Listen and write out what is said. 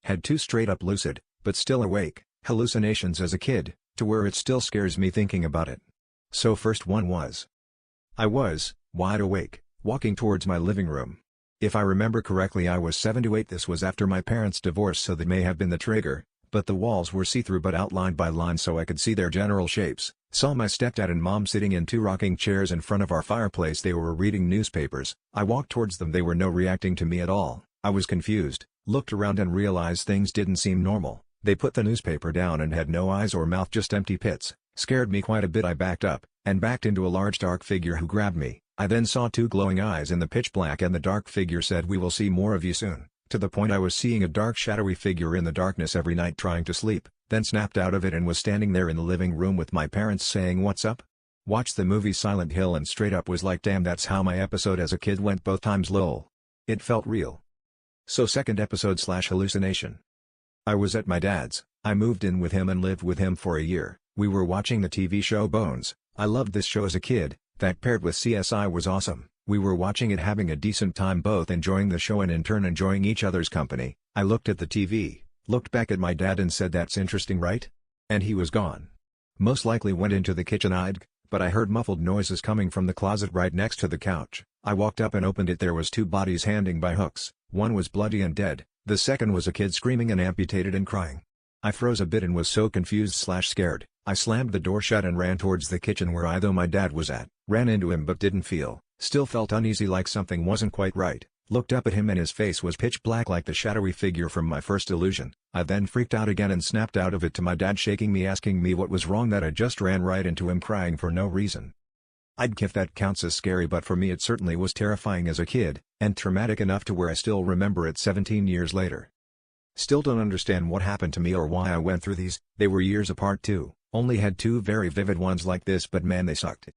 Had two straight up lucid, but still awake, hallucinations as a kid, to where it still scares me thinking about it. So first one was. I was, wide awake, walking towards my living room. If I remember correctly I was 7 to 8. This was after my parents' divorce, so that may have been the trigger, but the walls were see-through but outlined by lines so I could see their general shapes. Saw my stepdad and mom sitting in two rocking chairs in front of our fireplace. They were reading newspapers. I walked towards them. They were no reacting to me at all. I was confused, looked around and realized things didn't seem normal. They put the newspaper down and had no eyes or mouth, just empty pits. Scared me quite a bit. I backed up, and backed into a large dark figure who grabbed me. I then saw two glowing eyes in the pitch black and the dark figure said, "We will see more of you soon." To the point I was seeing a dark shadowy figure in the darkness every night trying to sleep, then snapped out of it and was standing there in the living room with my parents saying, "What's up?" Watched the movie Silent Hill and straight up was like, damn, that's how my episode as a kid went both times, lol. It felt real. So second episode / hallucination. I was at my dad's. I moved in with him and lived with him for a year. We were watching the TV show Bones. I loved this show as a kid, that paired with CSI was awesome. We were watching it, having a decent time, both enjoying the show and in turn enjoying each other's company. I looked at the TV, looked back at my dad and said, "That's interesting, right?" And he was gone. Most likely went into the kitchen. But I heard muffled noises coming from the closet right next to the couch. I walked up and opened it. There was two bodies hanging by hooks. One was bloody and dead. The second was a kid screaming and amputated and crying. I froze a bit and was so confused / scared. I slammed the door shut and ran towards the kitchen where my dad was at. Ran into him but didn't still felt uneasy, like something wasn't quite right. Looked up at him and his face was pitch black like the shadowy figure from my first illusion. I then freaked out again and snapped out of it to my dad, shaking me, asking me what was wrong, that I just ran right into him crying for no reason. If that counts as scary, but for me it certainly was terrifying as a kid, and traumatic enough to where I still remember it 17 years later. Still don't understand what happened to me or why I went through these. They were years apart too, only had two very vivid ones like this, but man, they sucked.